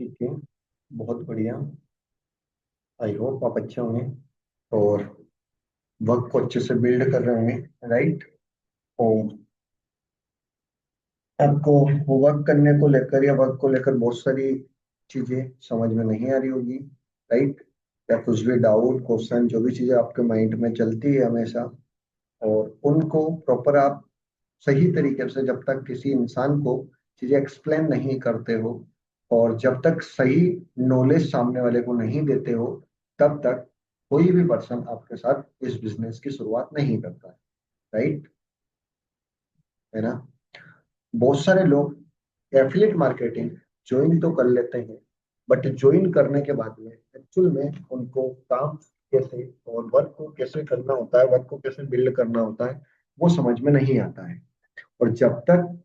ठीक है। बहुत बढ़िया। आई होप आप अच्छे होंगे और वर्क को अच्छे से बिल्ड कर रहे होंगे। राइट। और आपको वर्क करने को लेकर या वर्क को लेकर बहुत सारी चीजें समझ में नहीं आ रही होगी। राइट। या कुछ भी डाउट क्वेश्चन जो भी चीजें आपके माइंड में चलती है हमेशा, और उनको प्रॉपर आप सही तरीके से जब तक किसी इंसान को चीजें एक्सप्लेन नहीं करते हो और जब तक सही नॉलेज सामने वाले को नहीं देते हो, तब तक कोई भी पर्सन आपके साथ इस बिजनेस की शुरुआत नहीं करता है। राइट। है ना। बहुत सारे लोग एफिलिएट मार्केटिंग ज्वाइन तो कर लेते हैं, बट ज्वाइन करने के बाद में एक्चुअल में उनको काम कैसे और वर्क को कैसे करना होता है, वर्क को कैसे बिल्ड करना होता है, वो समझ में नहीं आता है। और जब तक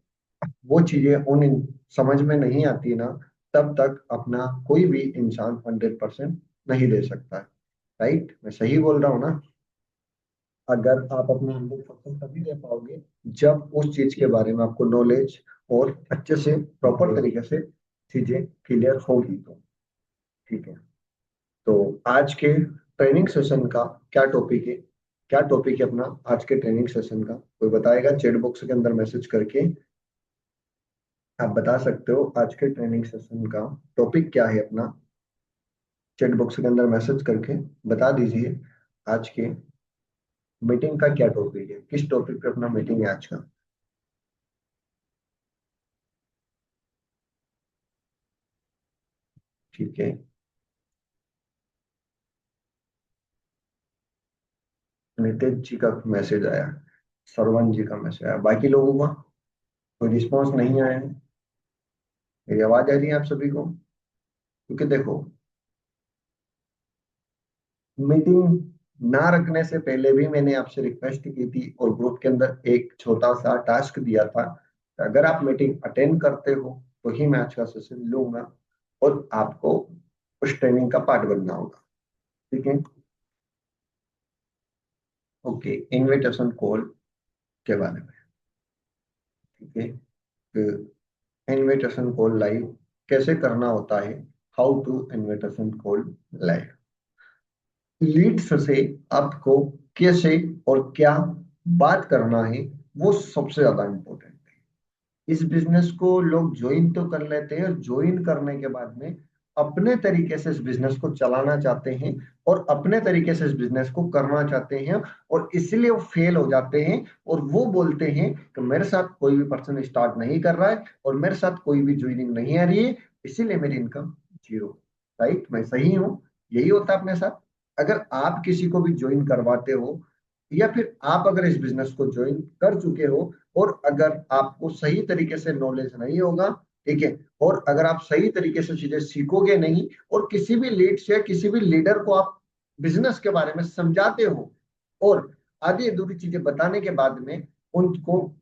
वो चीजें समझ में नहीं आती ना, तब तक अपना कोई भी इंसान 100% नहीं दे सकता है। राइट। मैं सही बोल रहा हूँ ना। अगर आप अपना 100% तभी दे पाओगे जब उस चीज के बारे में आपको नॉलेज और अच्छे से प्रॉपर तरीके से चीजें क्लियर होगी तो। ठीक है। तो आज के ट्रेनिंग सेशन का क्या टॉपिक है? क्या टॉपिक है अपना आज के ट्रेनिंग सेशन का? कोई बताएगा चैट बॉक्स के अंदर मैसेज करके? आप बता सकते हो आज के ट्रेनिंग सेशन का टॉपिक क्या है अपना। चैट बॉक्स के अंदर मैसेज करके बता दीजिए आज के मीटिंग का क्या टॉपिक है, किस टॉपिक पे अपना मीटिंग है आज का। ठीक है। नितेश जी का मैसेज आया, सरवन जी का मैसेज आया, बाकी लोगों का कोई रिस्पॉन्स नहीं आया है। मेरी आवाज आ रही है आप सभी को? क्योंकि देखो, मीटिंग ना रखने से पहले भी मैंने आपसे रिक्वेस्ट की थी और ग्रुप के अंदर एक छोटा सा टास्क दिया था कि अगर आप मीटिंग अटेंड करते हो तो ही मैं आज का सेशन लूंगा और आपको उस ट्रेनिंग का पार्ट बनना होगा। ठीक है। ओके। इनविटेशन कॉल के बारे में। ठीक है। इनविटेशन कॉल लाइव कैसे करना होता है? How to invitation call live. Leads से आपको कैसे और क्या बात करना है, वो सबसे ज्यादा इंपॉर्टेंट है। इस बिजनेस को लोग ज्वाइन तो कर लेते हैं और ज्वाइन करने के बाद में अपने तरीके से इस बिजनेस को चलाना चाहते हैं और अपने तरीके से इस बिजनेस को करना चाहते हैं, और इसलिए वो फेल हो जाते हैं और वो बोलते हैं कि मेरे साथ कोई भी पर्सन स्टार्ट नहीं कर रहा है और मेरे साथ कोई भी ज्वाइनिंग नहीं आ रही है, इसीलिए मेरी इनकम जीरो। राइट। मैं सही हूँ? यही होता है अपने साथ। अगर आप किसी को भी ज्वाइन करवाते हो या फिर आप अगर इस बिजनेस को ज्वाइन कर चुके हो और अगर आपको सही तरीके से नॉलेज नहीं होगा, ठीक है, और अगर आप सही तरीके से चीजें सीखोगे नहीं और किसी भी लीड से किसी भी लीडर को आप बिजनेस के बारे में समझाते हो और आधी अधूरी चीजें बताने के बाद में उनको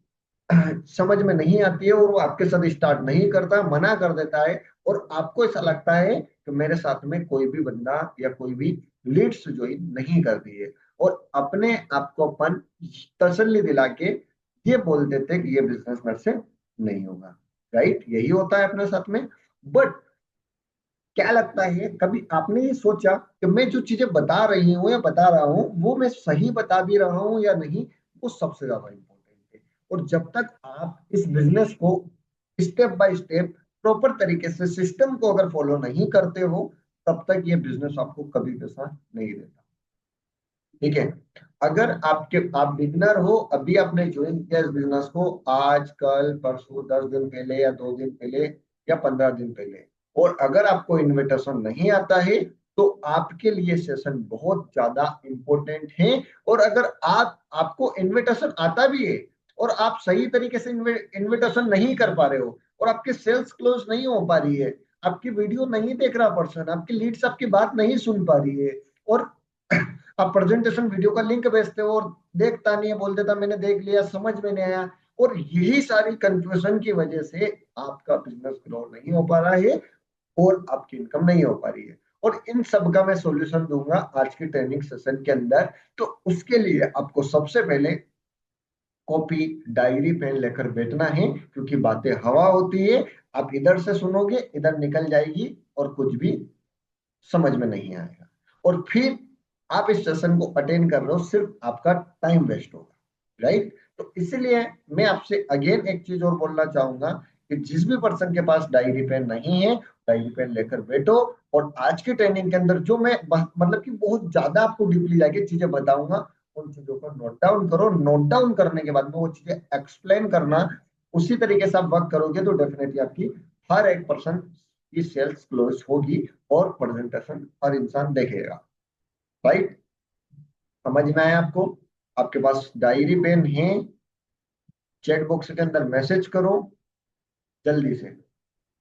समझ में नहीं आती है और वो आपके साथ स्टार्ट नहीं करता, मना कर देता है, और आपको ऐसा लगता है कि मेरे साथ में कोई भी बंदा या कोई भी लीड्स ज्वाइन नहीं करती है, और अपने आप को अपन तसल्ली दिला के ये बोल देते हैं कि ये बिजनेस मेरे से नहीं होगा। राइट। यही होता है अपने साथ में। बट क्या लगता है, कभी आपने ये सोचा कि मैं जो चीजें बता रही हूँ या बता रहा हूँ वो मैं सही बता भी रहा हूँ या नहीं? वो सबसे ज्यादा इंपॉर्टेंट है। और जब तक आप इस बिजनेस को स्टेप बाय स्टेप प्रॉपर तरीके से सिस्टम को अगर फॉलो नहीं करते हो, तब तक ये बिजनेस आपको कभी पैसा नहीं देता। ठीक है। अगर आप बिगनर हो, अभी आपने ज्वाइन किया इस बिजनेस को आज कल परसों 10 दिन पहले या 2 दिन पहले या 15 दिन पहले, और अगर आपको इनविटेशन नहीं आता है, तो आपके लिए सेशन बहुत ज्यादा इंपॉर्टेंट है। और अगर आपको इनविटेशन आता भी है और आप सही तरीके से इनविटेशन नहीं कर पा रहे हो और आपकी सेल्स क्लोज नहीं हो पा रही है, आपकी वीडियो नहीं देख रहा पर्सन, आपकी लीड्स आपकी बात नहीं सुन पा रही है, और आप प्रेजेंटेशन वीडियो का लिंक भेजते हो और देखता नहीं है, बोल देता मैंने देख लिया, समझ में नहीं आया, और यही सारी कंफ्यूजन की वजह से आपका बिजनेस ग्रो नहीं हो पा रहा है और आपकी इनकम नहीं हो पा रही है। और इन सब का मैं सॉल्यूशन दूंगा आज की ट्रेनिंग सेशन के अंदर। तो उसके लिए आपको सबसे पहले कॉपी डायरी पेन लेकर बैठना है, क्योंकि बातें हवा होती है। आप इधर से सुनोगे इधर निकल जाएगी, और कुछ भी समझ में नहीं आएगा, और फिर आप इस सेशन को अटेंड कर रहे हो, सिर्फ आपका टाइम वेस्ट होगा, राइट। तो इसलिए मैं आपसे अगेन एक चीज और बोलना चाहूंगा कि जिस भी पर्सन के पास डायरी पेन नहीं है, डायरी पेन लेकर बैठो, और आज की ट्रेनिंग के अंदर जो मैं मतलब कि बहुत ज्यादा आपको डीपली जाके चीजें बताऊंगा, उन चीजों को नोट डाउन करो। नोट डाउन करने के बाद में वो चीजें एक्सप्लेन करना, उसी तरीके से आप वर्क करोगे तो डेफिनेटली आपकी हर एक पर्सन की सेल्स क्लोज होगी और प्रेजेंटेशन हर इंसान देखेगा, राइट। समझ में आया आपको? आपके पास डायरी पेन है, चैट बॉक्स के अंदर मैसेज करो जल्दी से,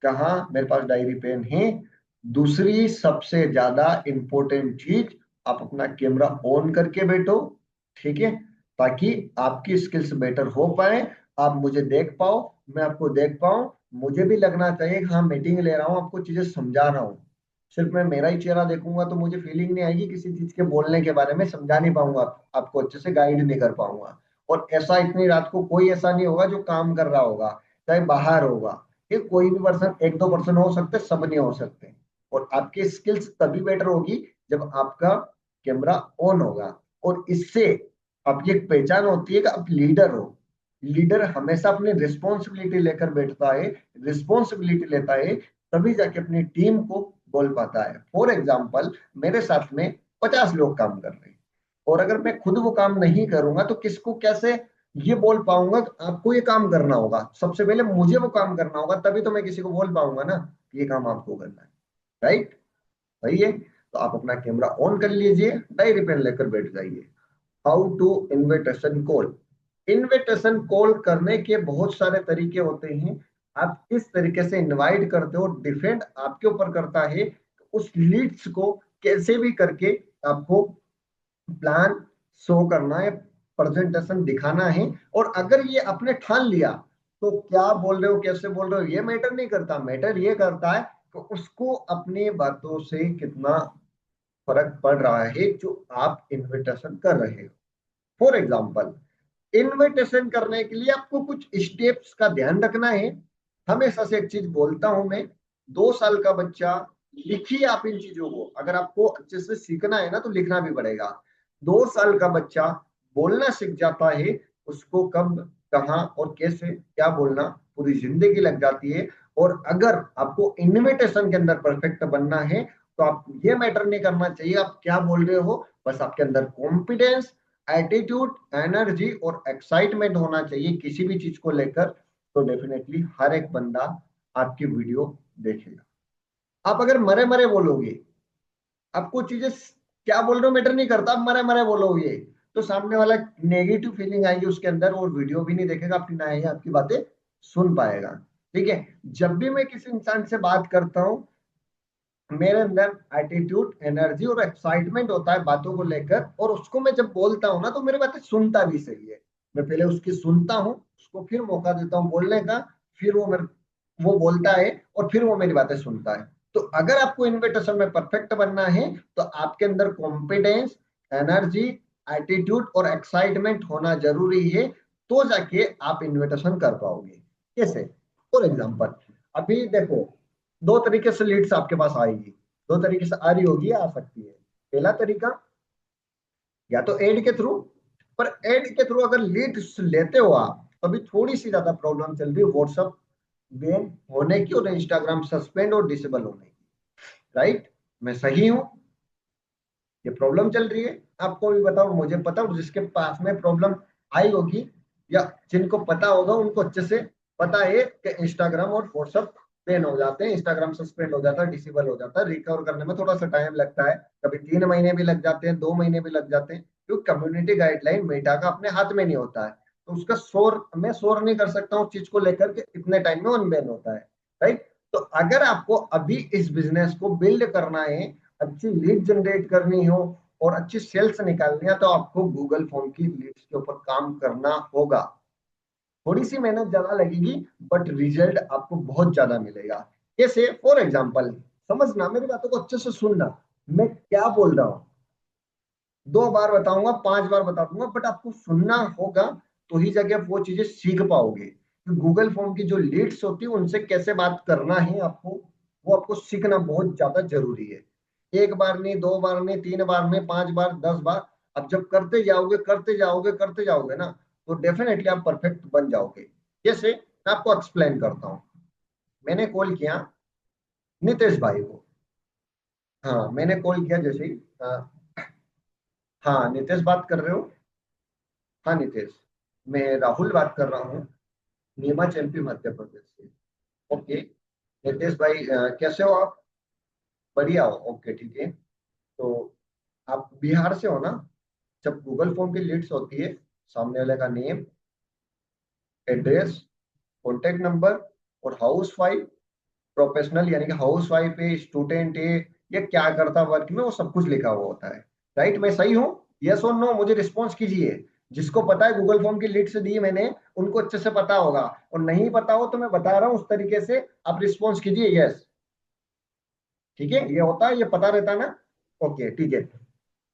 कहा मेरे पास डायरी पेन है। दूसरी सबसे ज्यादा इंपॉर्टेंट चीज, आप अपना कैमरा ऑन करके बैठो, ठीक है, ताकि आपकी स्किल्स बेटर हो पाए, आप मुझे देख पाओ, मैं आपको देख पाऊं, मुझे भी लगना चाहिए कि हाँ मीटिंग ले रहा हूँ, आपको चीजें समझा रहा हूँ। सिर्फ मैं मेरा ही चेहरा देखूंगा तो मुझे फीलिंग नहीं आएगी, किसी चीज के बोलने के बारे में समझा नहीं पाऊंगा, आपको अच्छे से गाइड नहीं कर पाऊंगा। और ऐसा इतनी रात को कोई ऐसा नहीं होगा जो काम कर रहा होगा, चाहे बाहर होगा, ये कोई भी पर्सन, एक दो पर्सन हो सकते, सब नहीं हो सकते। और आपकी स्किल्स तभी बेटर होगी जब आपका कैमरा ऑन होगा, और इससे आपकी एक पहचान होती है कि आप लीडर हो। लीडर हमेशा अपनी रिस्पॉन्सिबिलिटी लेकर बैठता है, रिस्पॉन्सिबिलिटी लेता है, तभी जाके अपनी टीम को बोल पाता है। फॉर एग्जाम्पल, मेरे साथ में 50 लोग काम कर रहे हैं, और अगर मैं खुद वो काम नहीं करूंगा तो किसको कैसे ये बोल पाऊंगा कि आपको ये काम करना होगा? सबसे पहले मुझे वो काम करना होगा, तभी तो मैं किसी को बोल पाऊंगा ना कि ये काम आपको करना है, राइट। सही है, तो आप अपना कैमरा ऑन कर लीजिए, डायरी पेन लेकर बैठ जाइए। How to invitation call. Invitation call करने के बहुत सारे तरीके होते हैं। आप किस तरीके से इनवाइट करते हो, डिपेंड आपके ऊपर करता है। उस लीड्स को कैसे भी करके आपको प्लान शो करना है, प्रेजेंटेशन दिखाना है। और अगर ये आपने ठान लिया तो क्या बोल रहे हो, कैसे बोल रहे हो, ये मैटर नहीं करता। मैटर ये करता है कि उसको अपनी बातों से कितना फर्क पड़ रहा है जो आप इनविटेशन कर रहे हो। फॉर एग्जाम्पल, इनविटेशन करने के लिए आपको कुछ स्टेप्स का ध्यान रखना है। हमेशा से एक चीज बोलता हूं मैं, 2 साल का बच्चा, लिखिए आप इन चीजों को, अगर आपको अच्छे से सीखना है ना तो लिखना भी पड़ेगा। 2 साल का बच्चा बोलना सीख जाता है, उसको कब, कहाँ और कैसे क्या बोलना पूरी जिंदगी लग जाती है। और अगर आपको इनविटेशन के अंदर परफेक्ट बनना है तो आप ये मैटर नहीं करना चाहिए आप क्या बोल रहे हो, बस आपके अंदर कॉन्फिडेंस, एटीट्यूड, एनर्जी और एक्साइटमेंट होना चाहिए किसी भी चीज को लेकर। तो डेफिनेटली हर एक बंदा आपकी वीडियो देखेगा। आप अगर मरे मरे बोलोगे, आपको चीजें क्या बोल रहे हो मैटर नहीं करता, आप मरे मरे बोलोगे तो सामने वाला नेगेटिव फीलिंग आएगी उसके अंदर, और वीडियो भी नहीं देखेगा, आपकी ना ही आपकी बातें सुन पाएगा। ठीक है, जब भी मैं किसी इंसान से बात करता हूँ, मेरे अंदर एटीट्यूड, एनर्जी और एक्साइटमेंट होता है बातों को लेकर, और उसको मैं जब बोलता हूँ ना तो मेरी बातें सुनता भी सही है। मैं पहले उसकी सुनता हूँ, उसको फिर मौका देता हूँ बोलने का, फिर वो बोलता है और फिर वो मेरी बातें सुनता है। तो अगर आपको इन्विटेशन में परफेक्ट बनना है तो आपके अंदर कॉन्फिडेंस, एनर्जी, एटीट्यूड और एक्साइटमेंट होना जरूरी है, तो जाके आप इन्विटेशन कर पाओगे। कैसे? फॉर एग्जाम्पल, अभी देखो, दो तरीके से लीड्स आपके पास आएगी, दो तरीके से आ रही होगी या आ सकती है। पहला तरीका, या तो एड के थ्रू, पर एड के थ्रू अगर लीड्स लेते हो आप, तो अभी थोड़ी सी ज्यादा प्रॉब्लम चल रही है व्हाट्सएप बैन होने की और इंस्टाग्राम सस्पेंड और डिसेबल होने की, राइट। मैं सही हूं? ये प्रॉब्लम चल रही है, आपको भी बताओ, मुझे पता, और जिसके पास में प्रॉब्लम आई होगी या जिनको पता होगा उनको अच्छे से पता है कि इंस्टाग्राम और व्हाट्सएप बैन हो जाते हैं, इंस्टाग्राम सस्पेंड हो जाता है, डिसेबल हो जाता है। रिकवर करने में थोड़ा सा टाइम लगता है, कभी 3 महीने भी लग जाते हैं, 2 महीने भी लग जाते हैं, क्योंकि कम्युनिटी गाइडलाइन मेटा का अपने हाथ में नहीं होता है। तो उसका शोर मैं शोर नहीं कर सकता हूँ चीज को लेकर के इतने टाइम में अनबैन होता है, राइट। तो अगर आपको अभी इस बिजनेस को बिल्ड करना है, अच्छी लीड जनरेट करनी हो और अच्छी सेल्स निकालनी है, तो आपको गूगल फॉर्म की लीड्स के ऊपर काम करना होगा। थोड़ी सी मेहनत ज्यादा लगेगी, बट रिजल्ट आपको बहुत ज्यादा मिलेगा। कैसे? फॉर एग्जाम्पल, समझना, मेरी बातों को अच्छे से सुनना, मैं क्या बोल रहा हूँ 2 बार बताऊंगा, 5 बार बता दूंगा, बट आपको सुनना होगा, तो ही जगह आप वो चीजें सीख पाओगे। गूगल फॉर्म की जो लीड्स होती है उनसे कैसे बात करना है आपको, वो आपको सीखना बहुत ज्यादा जरूरी है। एक बार नहीं, दो बार नहीं, तीन बार नहीं, पांच बार, 10 बार, अब जब करते जाओगे करते जाओगे करते जाओगे ना, तो डेफिनेटली आप परफेक्ट बन जाओगे। जैसे मैं आपको एक्सप्लेन करता हूँ। मैंने कॉल किया नितेश भाई को। हाँ, मैंने कॉल किया जैसे ही, हाँ नितेश बात कर रहे हो? हाँ नितेश, मैं राहुल बात कर रहा हूँ, नीमच एमपी मध्य प्रदेश से। ओके नितेश भाई, कैसे हो आप? बढ़िया हो? ओके ठीक है। तो आप बिहार से हो ना? जब गूगल फॉर्म की लिस्ट होती है, सामने वाले का नेम, एड्रेस, कॉन्टेक्ट नंबर, और हाउस वाइफ, प्रोफेशनल यानी कि हाउस वाइफ है, स्टूडेंट है, ये क्या करता वर्क में, वो सब कुछ लिखा हुआ होता है। राइट, मैं सही हूँ? यस और नो मुझे रिस्पॉन्स कीजिए। जिसको पता है गूगल फॉर्म की लिस्ट दी है मैंने, उनको अच्छे से पता होगा, और नहीं पता हो तो मैं बता रहा हूँ उस तरीके से आप रिस्पॉन्स कीजिए यस। ठीक है, ये होता है, ये पता रहता है ना? ओके ठीक है।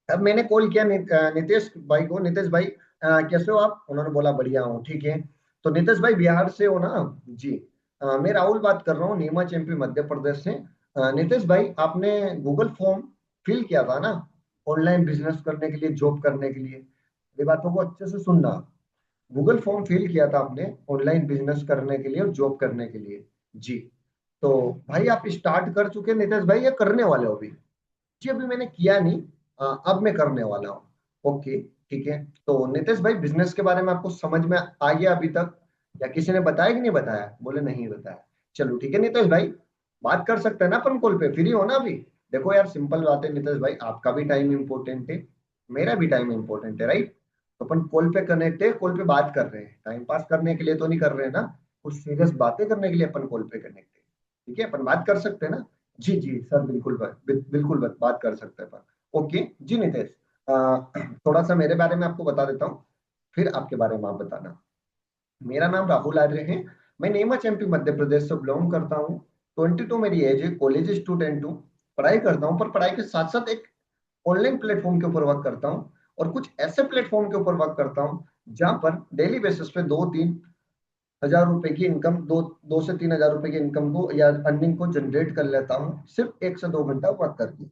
अब मैंने कॉल किया नितेश भाई को। नितेश भाई, कैसे हो आप? उन्होंने बोला बढ़िया हूँ। ठीक है, तो नितेश भाई बिहार से हो ना? जी। मैं राहुल बात कर रहा हूँ, नीमच एमपी मध्य प्रदेश से। नितेश भाई, आपने गूगल फॉर्म फिल किया था ना, ऑनलाइन बिजनेस करने के लिए, जॉब करने के लिए? ये बातों को अच्छे से सुनना। गूगल फॉर्म फिल किया था आपने ऑनलाइन बिजनेस करने के लिए और जॉब करने के लिए? जी। तो भाई आप स्टार्ट कर चुके हैं नितेश भाई, या करने वाले हो अभी? जी अभी मैंने किया नहीं, अब मैं करने वाला हूँ। ओके ठीक है। तो नितेश भाई, बिजनेस के बारे में आपको समझ में आ गया अभी तक, या किसी ने बताया कि नहीं बताया? बोले नहीं बताया। चलो ठीक है नितेश भाई, बात कर सकते हैं ना अपन कॉल पे? फ्री हो ना अभी? देखो यार, सिंपल बात है नितेश भाई, आपका भी टाइम इंपॉर्टेंट है, मेरा भी टाइम इंपॉर्टेंट है, राइट? तो अपन कॉल पे कनेक्ट है, कॉल पे बात कर रहे हैं, टाइम पास करने के लिए तो नहीं कर रहे हैं ना, कुछ सीरियस बातें करने के लिए अपन कॉल पे कनेक्ट है। ठीक है, अपन बात कर सकते हैं ना? जी जी सर, बिल्कुल बिल्कुल बात कर सकते हैं अपन। ओके जी नितेश, थोड़ा सा मेरे बारे में आपको बता देता हूँ, फिर आपके बारे में आप बताना। मेरा नाम राहुल आर्य है, मैं नीमच एमपी मध्य प्रदेश से बिलोंग करता हूँ। 22 मेरी एज है, कॉलेज स्टूडेंट हूँ, पढ़ाई करता हूँ, पर पढ़ाई के साथ साथ एक ऑनलाइन प्लेटफॉर्म के ऊपर वर्क करता हूँ, और कुछ ऐसे प्लेटफॉर्म के ऊपर वर्क करता हूँ जहां पर डेली बेसिस पे 2-3 हजार रुपए की इनकम, 2 से 3 हजार रुपए की इनकम को या अर्निंग को जनरेट कर लेता हूँ, सिर्फ 1 से 2 घंटा वर्क करके।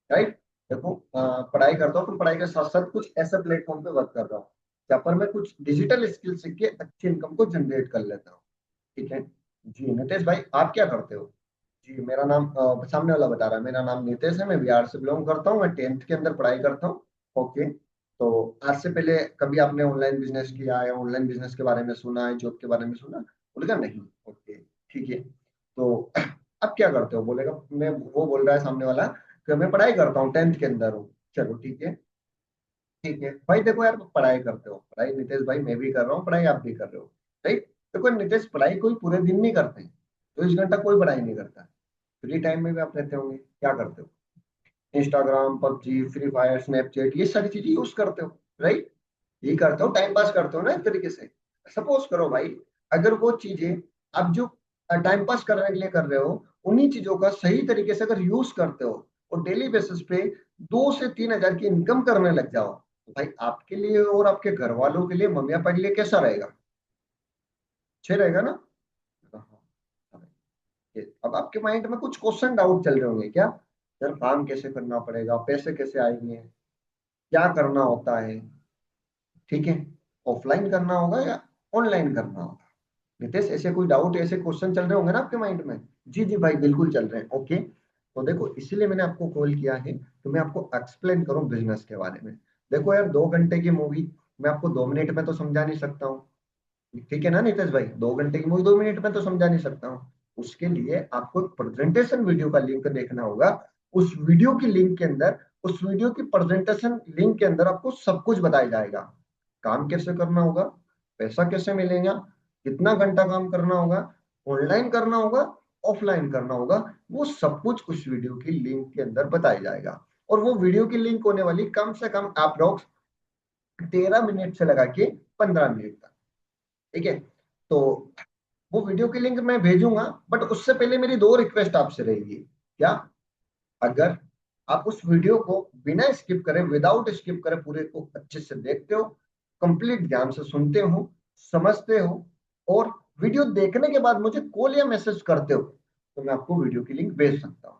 राइट। देखो, पढ़ाई करता हूँ, तो पढ़ाई के साथ साथ कुछ ऐसे प्लेटफॉर्म पे वर्क कर रहा हूँ जहाँ पर मैं कुछ डिजिटल स्किल सीख के अच्छी इनकम को जनरेट कर लेता हूँ। ठीक है। जी नितेश भाई, आप क्या करते हो? जी मेरा नाम, सामने वाला बता रहा है, मेरा नाम नितेश है, मैं बिहार से बिलोंग करता हूँ, मैं 10th के अंदर पढ़ाई करता हूँ। ओके। तो आज से पहले कभी आपने ऑनलाइन बिजनेस किया है, ऑनलाइन बिजनेस के बारे में सुना है, जॉब के बारे में सुना? बोलेगा नहीं। ओके ठीक है। तो अब क्या करते हो? बोलेगा, मैं, वो बोल रहा है सामने वाला कि मैं पढ़ाई करता हूँ, 10th के अंदर हूँ। चलो ठीक है। ठीक है भाई, देखो यार, पढ़ाई करते हो, पढ़ाई नितेश भाई मैं भी कर रहा हूँ, पढ़ाई आप भी कर रहे हो, राइट? देखो नितेश, पढ़ाई कोई पूरे दिन नहीं करते, 24 घंटा कोई पढ़ाई नहीं करता। फ्री टाइम में भी आप रहते होंगे, क्या करते हो? Instagram, PUBG, free fire, Snapchat, ये सारी चीजें यूज करते हो, राइट? यही करते हो, टाइम पास करते हो ना एक तरीके से। सपोज करो भाई, अगर वो चीजें आप जो टाइम पास करने के लिए कर रहे हो, उन्हीं चीजों का सही तरीके से अगर यूज करते हो और डेली बेसिस पे 2 से 3 हजार की इनकम करने लग जाओ, तो भाई आपके लिए और आपके घर वालों के लिए, मम्मी पापा के लिए कैसा रहेगा? अच्छे रहेगा ना? हाँ। अब आपके माइंड में कुछ क्वेश्चन डाउट चल रहे होंगे क्या? यार काम कैसे करना पड़ेगा, पैसे कैसे आएंगे, क्या करना होता है? ठीक है, ऑफलाइन करना होगा या ऑनलाइन करना होगा? नितेश, ऐसे कोई डाउट, ऐसे क्वेश्चन चल रहे होंगे ना आपके माइंड में? जी जी भाई, बिल्कुल चल रहे हैं। ओके, तो देखो इसीलिए मैंने आपको कॉल किया है कि मैं आपको एक्सप्लेन करूं बिजनेस के बारे में। देखो यार, 2 घंटे की मूवी मैं आपको 2 मिनट में तो समझा नहीं सकता हूँ। ठीक है ना नितेश भाई, 2 घंटे की मूवी 2 मिनट में तो समझा नहीं सकता हूँ। उसके लिए आपको एक प्रेजेंटेशन वीडियो का लिंक देखना होगा। उस वीडियो की लिंक के अंदर, उस वीडियो की प्रेजेंटेशन लिंक के अंदर आपको सब कुछ बताया जाएगा। काम कैसे करना होगा, पैसा कैसे मिलेगा, कितना घंटा काम करना होगा, ऑनलाइन करना होगा, ऑफलाइन करना होगा, वो सब कुछ उस वीडियो की लिंक के अंदर बताया जाएगा। और वो वीडियो की लिंक होने वाली कम से कम अप्रोक्स 13 मिनट से लगा के 15 मिनट तक। ठीक है। तो वो वीडियो की लिंक मैं भेजूंगा, बट उससे पहले मेरी दो रिक्वेस्ट आपसे रहेगी। क्या? अगर आप उस वीडियो को बिना स्किप करे, विदाउट स्किप करे, पूरे को अच्छे से देखते हो, कंप्लीट ध्यान से सुनते हो, समझते हो, और वीडियो देखने के बाद मुझे कॉल या मैसेज करते हो, तो मैं आपको वीडियो की लिंक भेज सकता हूँ।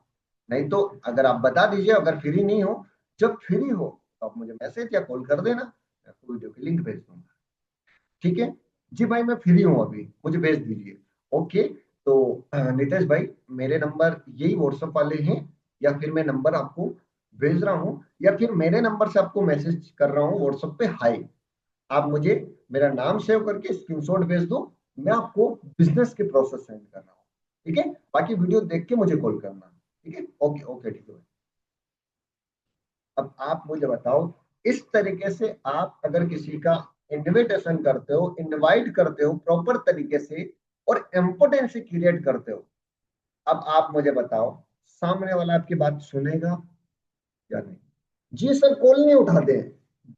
नहीं तो अगर आप बता दीजिए, अगर फ्री नहीं हो, जब फ्री हो तो आप मुझे मैसेज या कॉल कर देना, मैं आपको वीडियो की लिंक भेज दूंगा। ठीक है। जी भाई मैं फ्री हूँ अभी, मुझे भेज दीजिए। ओके। तो नितेश भाई, मेरे नंबर यही व्हाट्सएप वाले हैं, या फिर मैं नंबर आपको भेज रहा हूँ, या फिर मेरे नंबर से आपको मैसेज कर रहा हूँ व्हाट्सएप पे, हाय। आप मुझे मेरा नाम सेव करके स्क्रीनशॉट भेज दो, मैं आपको बिजनेस के प्रोसेस सेंड कर रहा हूँ। ठीक है। बाकी वीडियो देख के मुझे कॉल करना। ठीक है। ओके ओके ठीक है भाई। अब आप मुझे बताओ, इस तरीके से आप अगर किसी का इनविटेशन करते हो, इनवाइट करते हो प्रॉपर तरीके से, और इम्पोर्टेंस क्रिएट करते हो, अब आप मुझे बताओ, सामने वाला आपकी बात सुनेगा या नहीं? जी सर, कॉल नहीं उठाते हैं।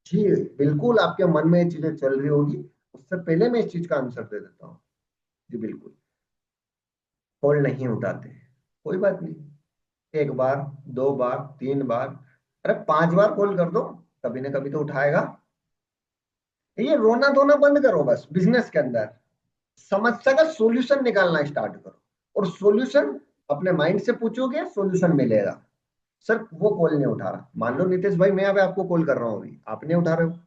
जी बिल्कुल, आपके मन में ये चीजें चल रही होगी, उससे पहले मैं इस चीज का आंसर दे देता हूँ। जी बिल्कुल, कॉल नहीं उठाते। कोई बात नहीं, एक बार, दो बार, तीन बार, अरे 5 बार कॉल कर दो, कभी ना कभी तो उठाएगा। ये रोना धोना बंद करो बस बिजनेस के अंदर, समस्या का सॉल्यूशन निकालना स्टार्ट करो, और सॉल्यूशन अपने माइंड से पूछोगे, सॉल्यूशन मिलेगा। सर वो कॉल नहीं उठा रहा, मान लो नितेश भाई मैं अभी आपको कॉल कर रहा हूँ, अभी आप नहीं उठा रहे हो,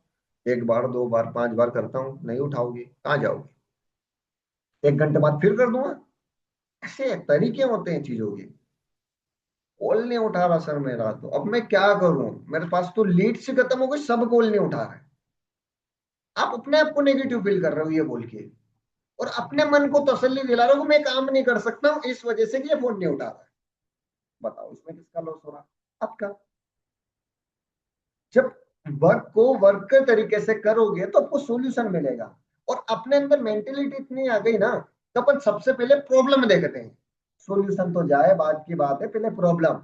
एक बार, दो बार, 5 बार करता हूँ, नहीं उठाओगे, कहाँ जाओगे? 1 घंटे बाद फिर कर दूंगा। ऐसे तरीके होते हैं चीजों के। कॉल नहीं उठा रहा सर मेरा, तो अब मैं क्या करूं? मेरे पास तो लीड से खत्म हो गई, सब कॉल नहीं उठा रहे। आप अपने आप को नेगेटिव फील कर रहे हो ये बोल के, और अपने मन को तसल्ली दिला रहे हो कि मैं काम नहीं कर सकता हूँ इस वजह से कि ये फोन नहीं उठा रहा है। बताओ इसमें किसका लॉस हो रहा? आपका। जब वर्क को वर्क के तरीके से करोगे तो आपको सॉल्यूशन मिलेगा, और अपने अंदर मेंटेलिटी इतनी आ गई ना, तो अपन सबसे पहले प्रॉब्लम देखते हैं। सॉल्यूशन तो जाए बात की बात है, पहले प्रॉब्लम।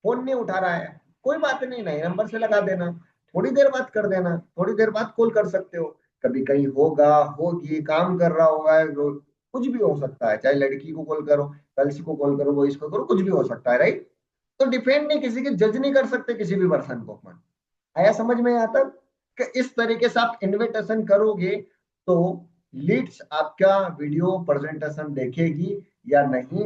फोन नहीं उठा रहा है, कोई बात नहीं, नए नंबर से लगा देना, थोड़ी देर बात कर देना, थोड़ी देर बाद कॉल कर सकते हो। कभी कहीं होगा, होगी, काम कर रहा होगा, कुछ भी हो सकता है, चाहे लड़की को कॉल करो, गर्ल्स को कॉल करो, बॉयज को करो, कुछ भी हो सकता है, राइट? तो डिपेंड नहीं, किसी की जज नहीं कर सकते किसी भी पर्सन को अपन। आया समझ में? आता कि इस तरीके से आप इनविटेशन करोगे तो लीड्स आपका वीडियो प्रेजेंटेशन देखेगी या नहीं?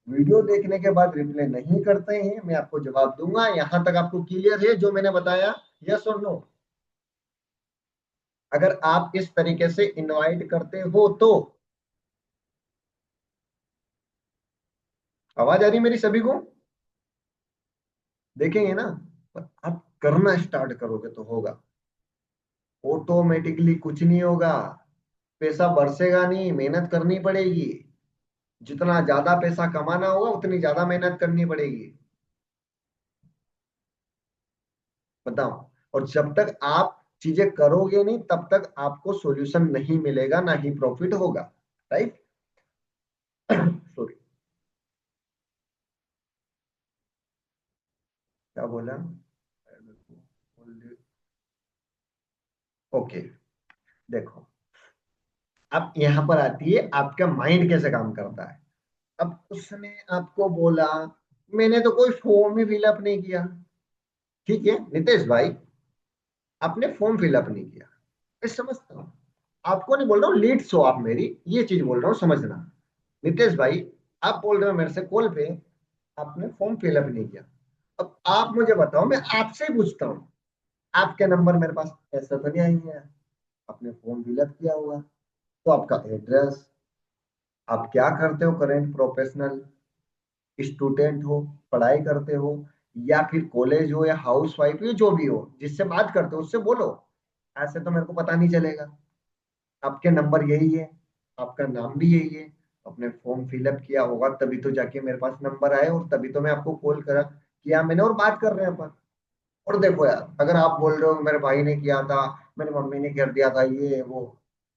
वीडियो देखने के बाद रिप्लाई नहीं करते हैं, मैं आपको जवाब दूंगा। यहां तक आपको क्लियर है जो मैंने बताया? यस और नो? अगर आप इस तरीके से इनवाइट करते हो तो, आवाज आ रही मेरी सभी को? देखेंगे ना? पर आप करना स्टार्ट करोगे तो होगा, ऑटोमेटिकली कुछ नहीं होगा। पैसा बरसेगा नहीं, मेहनत करनी पड़ेगी। जितना ज्यादा पैसा कमाना होगा उतनी ज्यादा मेहनत करनी पड़ेगी। बताओ। और जब तक आप चीजें करोगे नहीं, तब तक आपको सॉल्यूशन नहीं मिलेगा, ना ही प्रॉफिट होगा। राइट? सॉरी, क्या बोला? ओके। देखो, अब यहां पर आती है आपका माइंड कैसे काम करता है। अब उसने आपको बोला, मैंने तो कोई फॉर्म ही फिलअप नहीं किया। ठीक है नितेश भाई, आपने फॉर्म फिलअप नहीं किया, मैं समझता हूँ, आपको नहीं बोल रहा हूँ, लीड्स हो आप मेरी, ये चीज बोल रहा हूँ, समझना। नितेश भाई, आप बोल रहे हो मेरे से कॉल पे, आपने फॉर्म फिलअप नहीं किया। अब आप मुझे बताओ, मैं आपसे ही पूछता हूँ, आपके नंबर मेरे पास ऐसा तो नहीं आई है, आपने फॉर्म फिलअप किया होगा, तो आपका एड्रेस, आप क्या करते हो, करेंट प्रोफेशनल, स्टूडेंट हो, पढ़ाई करते हो, या फिर कॉलेज हो, या हाउस वाइफ हो, जो भी हो, जिससे बात करते हो उससे बोलो। ऐसे तो मेरे को पता नहीं चलेगा। आपके नंबर यही है, आपका नाम भी यही है, आपने फॉर्म फिलअप किया होगा तभी तो जाके मेरे पास नंबर आए, और तभी तो मैं आपको कॉल करा किया मैंने, और बात कर रहे हैं अपन। और देखो यार, अगर आप बोल रहे हो मेरे भाई ने किया था, मेरी मम्मी ने कर दिया था, ये वो,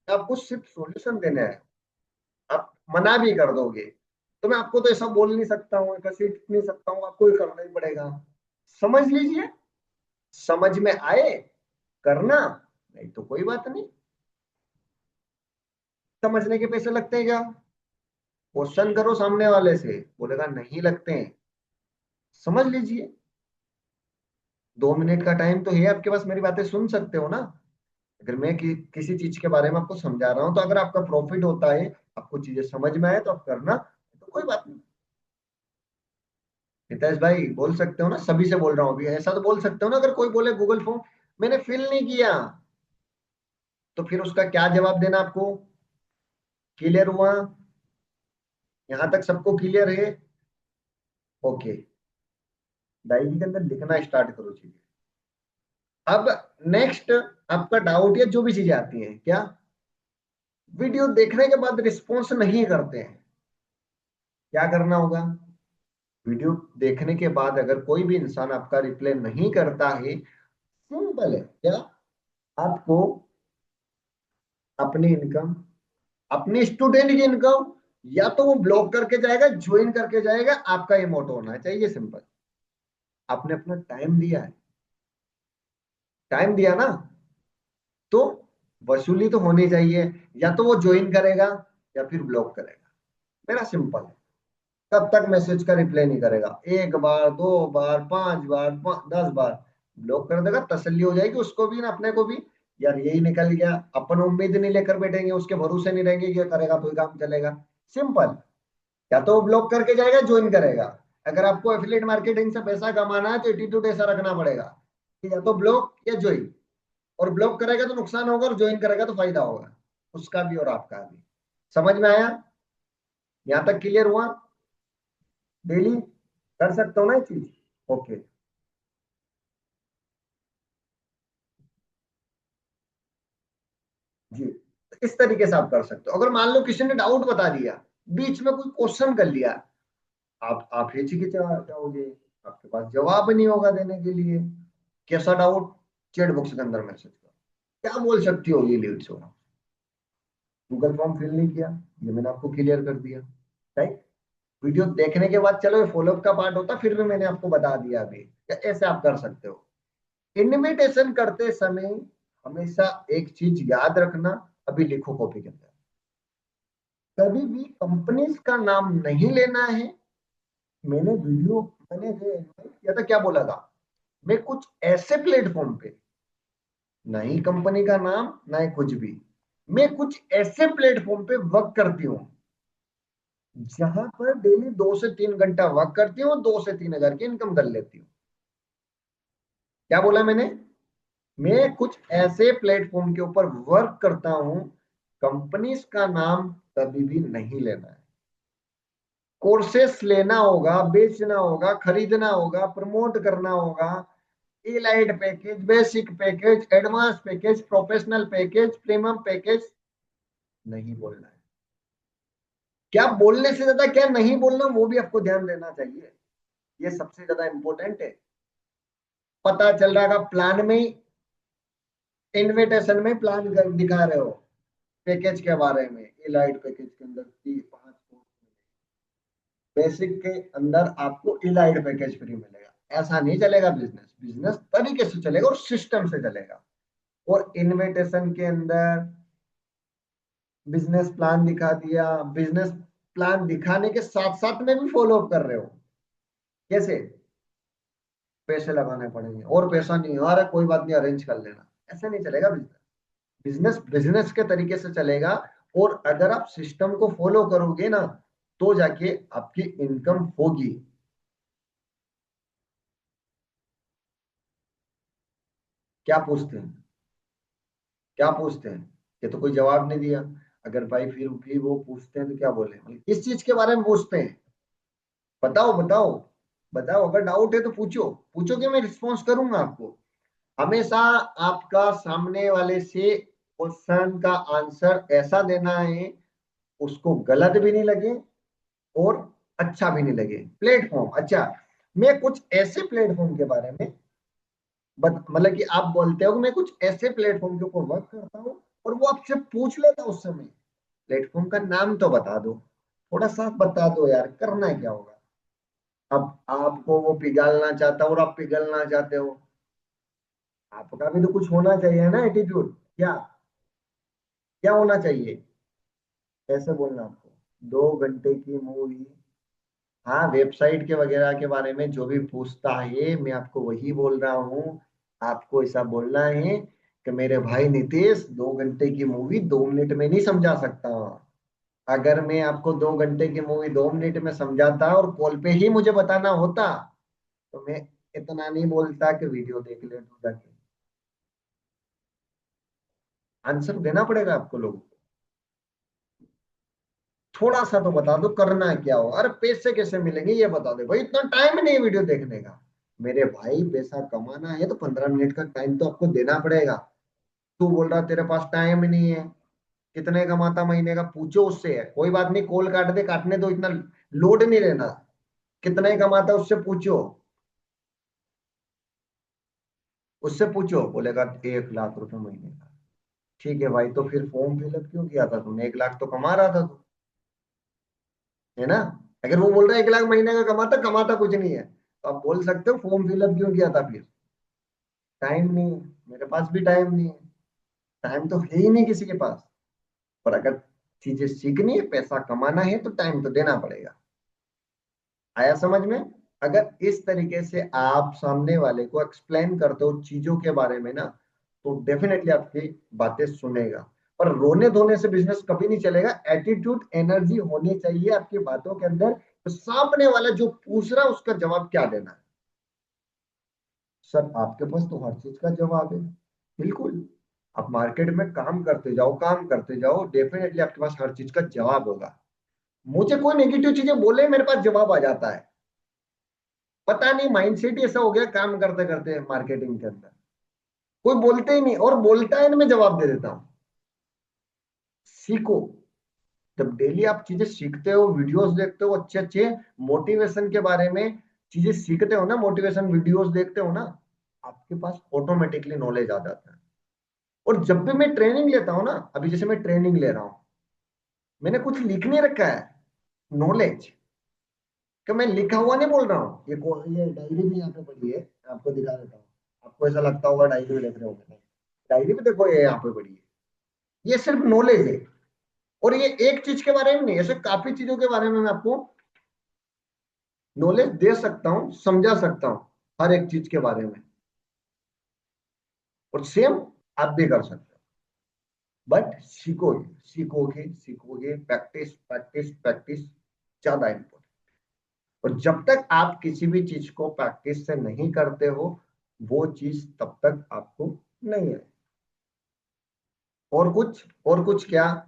तो आपको सिर्फ सॉल्यूशन देना है, आप मना भी कर दोगे तो मैं आपको तो ऐसा बोल नहीं सकता हूँ, कैसे नहीं सकता हूँ, आपको ही करना ही पड़ेगा। समझ लीजिए, समझ में आए करना, नहीं तो कोई बात नहीं। समझने के पैसे लगते हैं क्या? क्वेश्चन करो सामने वाले से, बोलेगा नहीं लगते हैं, समझ लीजिए। 2 मिनट का टाइम तो है आपके पास, मेरी बातें सुन सकते हो ना? अगर मैं किसी चीज के बारे में आपको समझा रहा हूँ, तो अगर आपका प्रॉफिट होता है, आपको चीजें समझ में आए तो आप करना, तो कोई बात नहीं। हितेश भाई बोल सकते हो ना, सभी से बोल रहा हूँ अभी, ऐसा तो बोल सकते हो ना, अगर कोई बोले गूगल फॉर्म मैंने फिल नहीं किया, तो फिर उसका क्या जवाब देना आपको? क्लियर हुआ? यहां तक सबको क्लियर है? ओके। डायरी के अंदर लिखना स्टार्ट करो चीजें। अब नेक्स्ट, आपका डाउट या जो भी चीजें आती हैं क्या, वीडियो देखने के बाद रिस्पॉन्स नहीं करते हैं, क्या करना होगा? वीडियो देखने के बाद अगर कोई भी इंसान आपका रिप्लाई नहीं करता है, सिंपल है क्या, आपको अपनी इनकम, अपने स्टूडेंट की इनकम, या तो वो ब्लॉक करके जाएगा, ज्वाइन करके जाएगा, आपका ये मोटो होना चाहिए सिंपल। आपने अपना टाइम दिया है, टाइम दिया ना, तो वसूली तो होनी चाहिए, या तो वो ज्वाइन करेगा या फिर ब्लॉक करेगा। मेरा सिंपल है। तब तक मैसेज का रिप्लाई नहीं करेगा, एक बार, दो बार, 5 बार, 10 बार ब्लॉक कर देगा, तसल्ली हो जाएगी उसको भी ना अपने को भी, यार यही निकल गया, अपन उम्मीद नहीं लेकर बैठेंगे, उसके भरोसे नहीं रहेंगे, ये करेगा तो ही काम चलेगा। सिंपल। या तो वो ब्लॉक करके जाएगा, ज्वाइन करेगा। अगर आपको एफिलिएट मार्केटिंग से पैसा कमाना है तो एटीट्यूड ऐसा रखना पड़ेगा कि या तो ब्लॉक या ज्वाइन, और ब्लॉक करेगा तो नुकसान होगा, और ज्वाइन करेगा तो फायदा होगा, उसका भी और आपका भी। समझ में आया? यहां तक क्लियर हुआ? डेली कर सकते हो ना ये चीज? ओके। जी, तो इस तरीके से आप कर सकते हो। अगर मान लो किसी ने डाउट बता दिया, बीच में कोई क्वेश्चन कर लिया, आप हिचकिचा जाओगे, आपके पास जवाब नहीं होगा देने के लिए। कैसा डाउट? चैट बॉक्स के अंदर मैसेज करो। क्या बोल सकती होगी लीड से? गूगल फॉर्म फिल नहीं किया, ये मैंने आपको क्लियर कर दिया, राइट? वीडियो देखने के बाद चलो फॉलोअप का पार्ट होता, फिर भी मैंने आपको बता दिया अभी, ऐसे आप कर सकते हो। इनविटेशन करते समय हमेशा एक चीज याद रखना, अभी लिखो कॉपी के अंदर, कभी भी कंपनीज का नाम नहीं लेना है। मैंने जो invite किया था क्या बोला था, मैं कुछ ऐसे प्लेटफॉर्म पे, ना ही कंपनी का नाम ना ही कुछ भी, मैं कुछ ऐसे प्लेटफॉर्म पे वर्क करती हूँ जहां पर डेली 2 से 3 घंटा वर्क करती हूँ, 2 से 3 हजार की इनकम कर लेती हूँ। क्या बोला मैंने? मैं कुछ ऐसे प्लेटफॉर्म के ऊपर वर्क करता हूं, कंपनीज का नाम कभी भी नहीं लेना है। कोर्सेस लेना होगा, बेचना होगा, खरीदना होगा, प्रमोट करना होगा, elite package, basic package, advance package, professional package, premium package, नहीं बोलना है। क्या बोलने से ज्यादा क्या नहीं बोलना, वो भी आपको ध्यान देना चाहिए, ये सबसे ज्यादा इंपॉर्टेंट है। पता चल रहा है प्लान में ही, इनविटेशन में प्लान दिखा रहे हो पैकेज के बारे में, इलाइट पैकेज के अंदर 5 बेसिक के अंदर आपको इलाइट पैकेज फ्री मिलेगा, ऐसा नहीं चलेगा। बिजनेस बिजनेस तरीके से चलेगा और सिस्टम से चलेगा। और इनविटेशन के अंदर बिजनेस प्लान दिखा दिया, बिजनेस प्लान दिखाने के साथ साथ में भी फॉलो अप कर रहे हो, कैसे? पैसे लगाने पड़ेंगे और पैसा नहीं आ रहा, कोई बात नहीं अरेंज कर लेना, ऐसे नहीं चलेगा बिजनेस। बिजनेस बिजनेस के तरीके से चलेगा। और अगर आप सिस्टम को फॉलो करोगे ना, तो जाके आपकी इनकम होगी। क्या पूछते हैं? क्या पूछते हैं? ये तो कोई जवाब नहीं दिया। अगर भाई फिर भी वो पूछते हैं तो क्या बोले, मतलब किस चीज के बारे में पूछते हैं? बताओ बताओ। बताओ, अगर डाउट है तो पूछो, पूछोगे मैं रिस्पॉन्स करूंगा आपको। हमेशा आपका सामने वाले से क्वेश्चन का आंसर ऐसा देना है, उसको गलत भी नहीं लगे और अच्छा भी नहीं लगे। प्लेटफॉर्म, अच्छा, मैं कुछ ऐसे प्लेटफॉर्म के बारे में मतलब कि आप बोलते हो कि मैं कुछ ऐसे प्लेटफॉर्म के ऊपर वर्क करता हूँ, और वो आपसे पूछ लेता उस समय, प्लेटफॉर्म का नाम तो बता दो, थोड़ा सा बता दो यार, करना क्या होगा? अब आपको वो पिघालना चाहता है और आप पिघलना चाहते हो, आपका भी तो कुछ होना चाहिए ना एटीट्यूड, क्या क्या होना चाहिए? कैसे बोलना आपको? 2 घंटे की मूवी, हाँ, वेबसाइट के वगैरह के बारे में जो भी पूछता है मैं आपको वही बोल रहा हूँ। आपको ऐसा बोलना है कि मेरे भाई नितेश, 2 घंटे की मूवी 2 मिनट में नहीं समझा सकता। अगर मैं आपको 2 घंटे की मूवी 2 मिनट में समझाता और कॉल पे ही मुझे बताना होता, तो मैं इतना नहीं बोलता कि वीडियो देख ले तू जाके। आंसर देना पड़ेगा आपको लोगों को। थोड़ा सा तो बता दो करना क्या हो, अरे पैसे कैसे मिलेंगे ये बता दो भाई, इतना टाइम नहीं है वीडियो देखने का। मेरे भाई पैसा कमाना है तो 15 मिनट का टाइम तो आपको देना पड़ेगा। तू बोल रहा तेरे पास टाइम ही नहीं है, कितने कमाता महीने का पूछो उससे, है कोई बात नहीं, कॉल काट दे, काटने दो, इतना लोड नहीं लेना। कितना ही कमाता है उससे पूछो। उससे पूछो, बोलेगा 1 लाख रुपए महीने का। ठीक है भाई, तो फिर फॉर्म फिलअप क्यों किया था तुमने, 1 लाख तो कमा रहा था तू, है ना। अगर वो बोल रहा है 1 लाख महीने का कमाता, कमाता कुछ नहीं है, तो आप बोल सकते हो फॉर्म फिलअप क्यों किया था फिर। टाइम नहीं है, मेरे पास भी टाइम नहीं है। टाइम तो है ही नहीं किसी के पास। पर अगर चीजें सीखनी है, पैसा कमाना है, तो टाइम तो देना पड़ेगा। आया समझ में। अगर इस तरीके से आप सामने वाले को एक्सप्लेन करते हो चीजों के बारे में ना, तो डेफिनेटली आपकी बातें सुनेगा। पर रोने धोने से बिजनेस कभी नहीं चलेगा, एटीट्यूड एनर्जी होनी चाहिए आपकी बातों के अंदर। तो सामने वाला जो पूछ रहा है उसका जवाब क्या देना है। सर आपके पास तो हर चीज का जवाब है। बिल्कुल। आप मार्केट में काम करते जाओ, काम करते जाओ, डेफिनेटली आपके पास हर चीज का जवाब होगा। मुझे कोई नेगेटिव चीजें बोले, मेरे पास जवाब आ जाता है। पता नहीं माइंडसेट ही ऐसा हो गया काम करते करते मार्केटिंग के अंदर। कोई बोलते ही नहीं, और बोलता है ना मैं जवाब दे देता हूँ। सीखो। जब डेली आप चीजें सीखते हो, वीडियोस देखते हो अच्छे अच्छे, मोटिवेशन के बारे में चीजें सीखते हो ना, मोटिवेशन वीडियोस देखते हो ना, आपके पास ऑटोमेटिकली नॉलेज आ जाता है। और जब भी मैं ट्रेनिंग लेता हूँ ना, अभी जैसे मैं ट्रेनिंग ले रहा हूँ, मैंने कुछ लिख नहीं रखा है, नॉलेज कि मैं लिखा हुआ नहीं बोल रहा हूँ। ये डायरी भी यहाँ पे पड़ी है, आपको दिखा देता हूँ। आपको ऐसा लगता होगा डायरी में लिख रहे होंगे, डायरी में देखो ये यहाँ पे पड़ी है। ये सिर्फ नॉलेज है। और ये एक चीज के बारे में नहीं, ऐसे काफी चीजों के बारे में मैं आपको नॉलेज दे सकता हूँ, समझा सकता हूँ, हर एक चीज के बारे में। और सेम आप भी कर सकते हो। बट सीखोगे, सीखोगे सीखोगे, प्रैक्टिस प्रैक्टिस प्रैक्टिस ज्यादा इंपॉर्टेंट। और जब तक आप किसी भी चीज को प्रैक्टिस से नहीं करते हो, वो चीज तब तक आपको नहीं है। और कुछ क्या।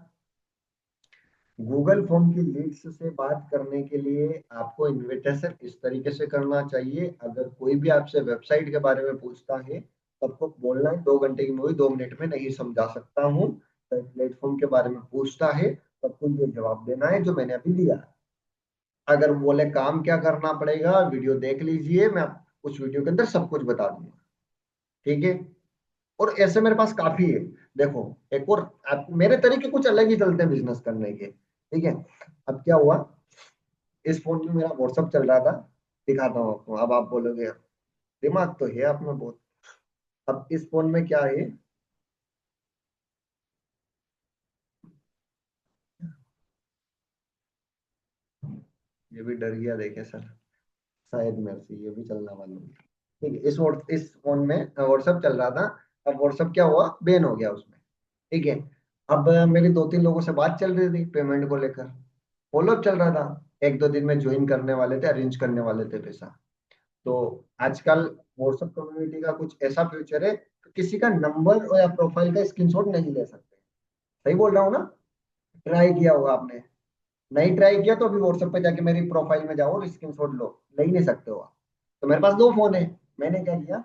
गूगल फॉर्म की लीड्स से बात करने के लिए आपको इनविटेशन इस तरीके से करना चाहिए। अगर कोई भी आपसे वेबसाइट के बारे में पूछता है, तो आपको बोलना है 2 घंटे की मूवी 2 मिनट में नहीं समझा सकता हूँ। प्लेटफॉर्म के बारे में पूछता है, तो आपको ये जवाब देना है जो मैंने अभी दिया। अगर वो बोले काम क्या करना पड़ेगा, वीडियो देख लीजिए, मैं उस वीडियो के अंदर सब कुछ बता दूंगा। ठीक है। और ऐसे मेरे पास काफी है। देखो, एक और मेरे तरीके कुछ अलग ही चलते हैं बिजनेस करने के। ठीक है। अब क्या हुआ, इस फोन में मेरा व्हाट्सअप चल रहा था, दिखाता हूँ आपको। अब आप बोलोगे दिमाग तो है आप में बहुत। अब इस फोन में क्या है, ये भी डर गया देखे सर, शायद मेरे से ये भी चलना वाला है। ठीक है, इस फोन में व्हाट्सअप चल रहा था। अब व्हाट्सअप क्या हुआ, बैन हो गया उसमें। ठीक है। अब मेरी 2-3 लोगों से बात चल रही थी पेमेंट को लेकर, फॉलोअप चल रहा था। 1-2 दिन में ज्वाइन करने वाले थे, अरेंज करने वाले थे पैसा। तो आजकल व्हाट्सएप कम्युनिटी का कुछ ऐसा फ्यूचर है कि किसी का नंबर या प्रोफाइल का स्क्रीनशॉट नहीं ले सकते। सही बोल रहा हूँ ना। ट्राई किया होगा आपने। नहीं ट्राई किया तो अभी व्हाट्सएप पे जाके मेरी प्रोफाइल में जाओ और स्क्रीनशॉट लो, ले ही नहीं सकते हो आप। तो मेरे पास 2 फोन है। मैंने क्या किया,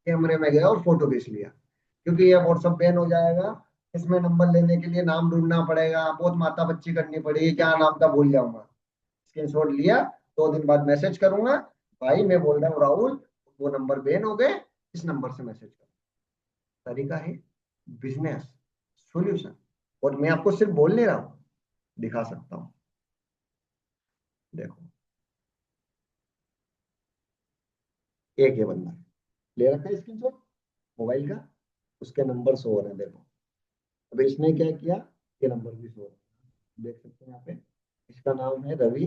कैमरे में गया और फोटो खींच लिया, क्योंकि ये व्हाट्सएप बैन हो जाएगा। इसमें नंबर लेने के लिए नाम ढूंढना पड़ेगा, बहुत माथा पच्ची करनी पड़ेगी, क्या नाम था भूल जाऊंगा। स्क्रीनशॉट लिया, 2 दिन बाद मैसेज करूंगा, भाई मैं बोल रहा हूँ राहुल, वो नंबर बैन हो गए, इस नंबर से मैसेज करो। तरीका है बिजनेस सॉल्यूशन। और मैं आपको सिर्फ बोल नहीं रहा हूँ, दिखा सकता हूँ। देखो, एक ये बंदा ले रखा है स्क्रीनशॉट मोबाइल का, उसके नंबर शो हो रहे हैं देखो। अब इसने क्या किया, ये नंबर भी शो हो रहा है, देख सकते हैं यहाँ पे। इसका नाम है रवि,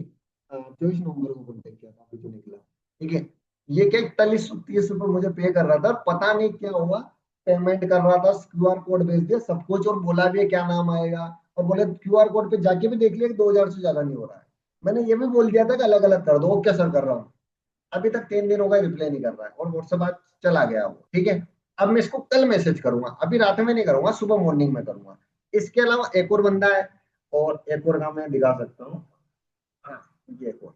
24 नवंबर को कॉन्टेक्ट किया था, अभी तो निकला। ठीक है। ये क्या 4130 रुपये मुझे पे कर रहा था, और पता नहीं क्या हुआ, पेमेंट कर रहा था, QR कोड भेज दिया सब कुछ, और बोला भी है क्या नाम आएगा। और बोले क्यूआर कोड पे जाके भी देख लिया कि 2,000 से ज्यादा नहीं हो रहा है। मैंने ये भी बोल दिया था कि अलग अलग कर दो। ओके सर कर रहा हूँ। अभी तक 3 दिन हो गए रिप्लाई नहीं कर रहा है और व्हाट्सएप आज चला गया वो। ठीक है, अब मैं इसको कल मैसेज करूंगा, अभी रात में नहीं करूंगा, सुबह मॉर्निंग में करूंगा। इसके अलावा एक और बंदा है, और एक और काम मैं दिखा सकता हूँ। हाँ, ये एक और,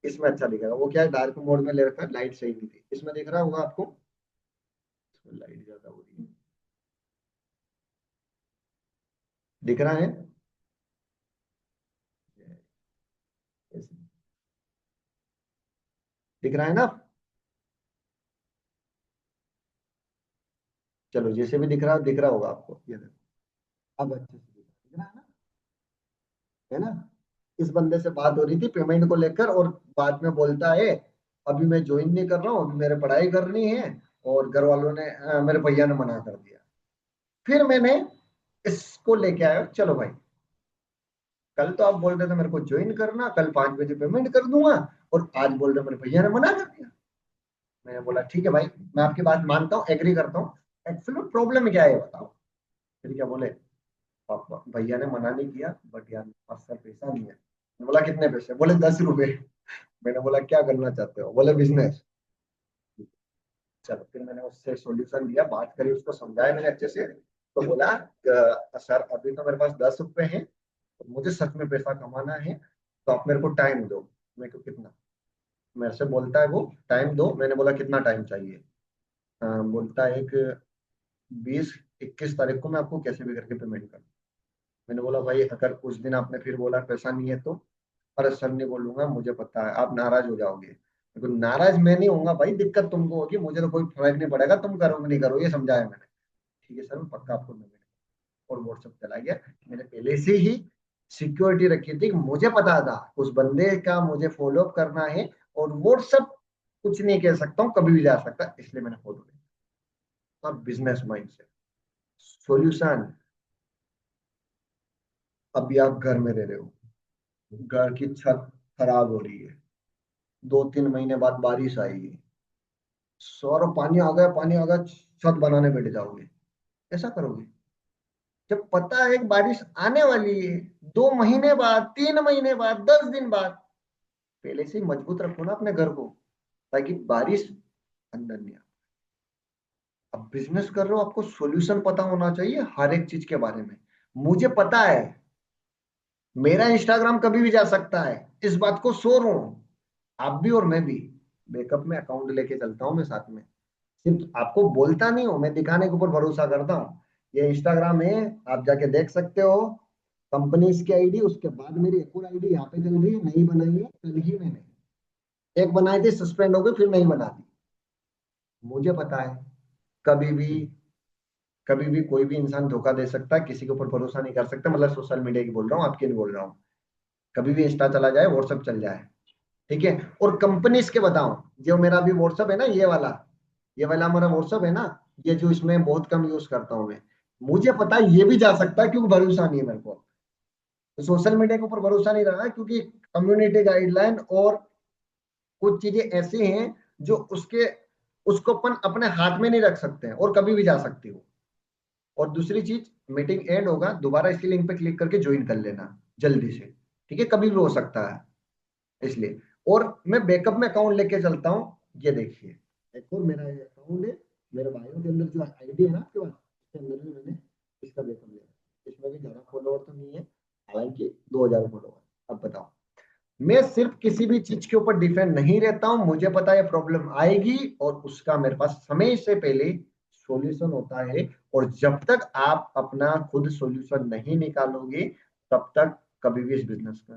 इसमें अच्छा दिखेगा। वो क्या है, डार्क मोड में ले रखा है, लाइट सही नहीं थी। इसमें दिख रहा होगा आपको, इसमें लाइट ज्यादा हो रही है, दिख रहा है? दिख रहा है ना? चलो जैसे भी दिख रहा होगा आपको, ये देखो, अब अच्छे से दिख रहा है ना? है ना? इस बंदे से बात हो रही थी पेमेंट को लेकर, और बाद में बोलता है अभी मैं ज्वाइन नहीं कर रहा हूँ, अभी मेरे पढ़ाई करनी है, और घर वालों ने मेरे भैया ने मना कर दिया। फिर मैंने इसको लेके आया, चलो भाई, कल तो आप बोल रहे थे मेरे को ज्वाइन करना, कल 5 बजे पेमेंट कर दूंगा, और आज बोल रहे मेरे भैया ने मना कर दिया। मैंने बोला ठीक है भाई, मैं आपकी बात मानता हूँ, एग्री करता हूँ, एक्चुअली प्रॉब्लम क्या है बताओ। फिर क्या बोले, पापा भैया ने मना नहीं किया, बट यार मेरे पास सर पैसा नहीं है। मैंने बोला कितने पैसे, बोले 10 रुपए। मैंने बोला क्या करना चाहते हो, बोले बिजनेस। चलो फिर मैंने उससे सॉल्यूशन दिया, बात करी, उसको समझाया मैंने अच्छे से। तो बोला सर अभी तो मेरे पास 10 रुपए हैं, और मुझे सच में पैसा कमाना है, तो आप मेरे को टाइम दो। मेरे को कितना, मेरे से बोलता है वो टाइम दो। मैंने बोला कितना टाइम चाहिए? बोलता है एक 20-21 तारीख को मैं आपको कैसे भी करके पेमेंट कर। मैंने बोला भाई अगर उस दिन आपने फिर बोला पैसा नहीं है तो? अरे सर नहीं बोलूंगा, मुझे पता है आप नाराज हो जाओगे। तो नाराज मैं नहीं होऊंगा भाई, दिक्कत तुमको होगी, मुझे तो कोई फर्क नहीं पड़ेगा, तुम करो नहीं करो, ये समझाया मैंने। ठीक है सर मैं पक्का आपको पेमेंट। और व्हाट्सएप चला गया। मैंने पहले से ही सिक्योरिटी रखी थी, मुझे पता था उस बंदे का मुझे फॉलो अप करना है, और व्हाट्सएप कुछ नहीं कह सकता हूँ, कभी भी जा सकता है, इसलिए मैंने फॉलो किया। अब बिजनेस माइंड से सॉल्यूशन। अभी आप घर में रह रहे हो, घर की छत खराब हो रही है, 2-3 महीने बाद बारिश आएगी, सौर पानी आ गया, पानी आ गया, छत बनाने बैठ जाओगे, ऐसा करोगे? जब पता है कि बारिश आने वाली है, 2 महीने बाद, 3 महीने बाद, 10 दिन बाद, पहले से ही मजबूत रखो ना अपने घर को, ताकि बारिश अंदर नहीं आए। अब बिजनेस कर रहे हो, आपको सॉल्यूशन पता होना चाहिए हर एक चीज के बारे में। मुझे पता है मेरा इंस्टाग्राम कभी भी जा सकता है, इस बात को श्योर हूं। आप भी और मैं भी। बैकअप में अकाउंट लेके चलता हूँ मैं साथ में, सिर्फ आपको बोलता नहीं हूँ, मैं दिखाने के ऊपर भरोसा करता हूँ। ये इंस्टाग्राम है, आप जाके देख सकते हो, कंपनीज की आईडी, उसके बाद मेरी एक और आईडी यहाँ पे चल रही है, नई बनाई है कल ही मैंने। एक बनाई थी, सस्पेंड हो गई, फिर नहीं बना दी। मुझे पता है कभी भी, कभी भी कोई भी इंसान धोखा दे सकता है, किसी के ऊपर भरोसा नहीं कर सकता, मतलब सोशल मीडिया की बोल रहा हूँ, आपकी नहीं बोल रहा हूँ। कभी भी इंस्टा चला जाए, व्हाट्सअप चल जाए, ठीक है। और कंपनीज के बताऊं, जो मेरा अभी व्हाट्सअप है ना, ये वाला हमारा व्हाट्सअप है ना, ये जो इसमें बहुत कम यूज करता हूं मैं, मुझे पता है ये भी जा सकता है, क्योंकि भरोसा नहीं है मेरे को। तो सोशल मीडिया के ऊपर भरोसा नहीं रहा है, क्योंकि कम्युनिटी गाइडलाइन और कुछ चीजें ऐसी हैं जो उसको अपन अपने हाथ में नहीं रख सकते हैं, और कभी भी जा सकती हो। और दूसरी चीज, मीटिंग एंड होगा, दोबारा इसी लिंक पे क्लिक करके ज्वाइन कर लेना जल्दी से, ठीक है, कभी भी हो सकता है, इसलिए। और मैं बैकअप में अकाउंट लेके चलता हूँ। ये देखिए, एक और मेरा ये अकाउंट है, मेरे भाइयों के अंदर जो आईडी है ना आपके पास, उसके अंदर भी मैंने इसका बैकअप लिया। इसमें भी ज्यादा फॉलोअर तो नहीं है, हालांकि 2,000 फॉलोअर। अब बताओ, मैं सिर्फ किसी भी चीज के ऊपर डिपेंड नहीं रहता हूँ, मुझे पता है प्रॉब्लम आएगी, और उसका मेरे पास समय से पहले सॉल्यूशन होता है। और जब तक आप अपना खुद सॉल्यूशन नहीं निकालोगे, तब तक कभी भी इस बिजनेस का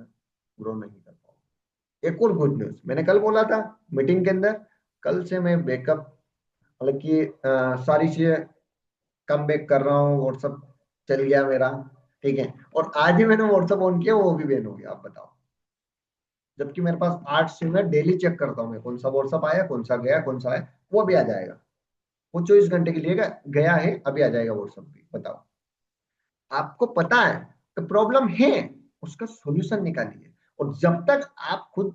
ग्रो नहीं कर पाओगे। एक और गुड न्यूज, मैंने कल बोला था मीटिंग के अंदर, कल से मैं बैकअप, मतलब कि सारी चीजें कम बैक कर रहा हूँ, व्हाट्सअप चल गया मेरा, ठीक है। और आज ही मैंने व्हाट्सअप ऑन किया, वो भी बैन हो गया। आप बताओ, जबकि मेरे पास 8 सिम है, डेली चेक करता हूँ मैं कौन सा व्हाट्सअप आया, कौन सा गया, कौन सा है, वो भी आ जाएगा। वो 24 घंटे के लिए गया है, अभी आ जाएगा व्हाट्सअप भी। बताओ, आपको पता है तो प्रॉब्लम है, उसका सॉल्यूशन निकालिए। और जब तक आप खुद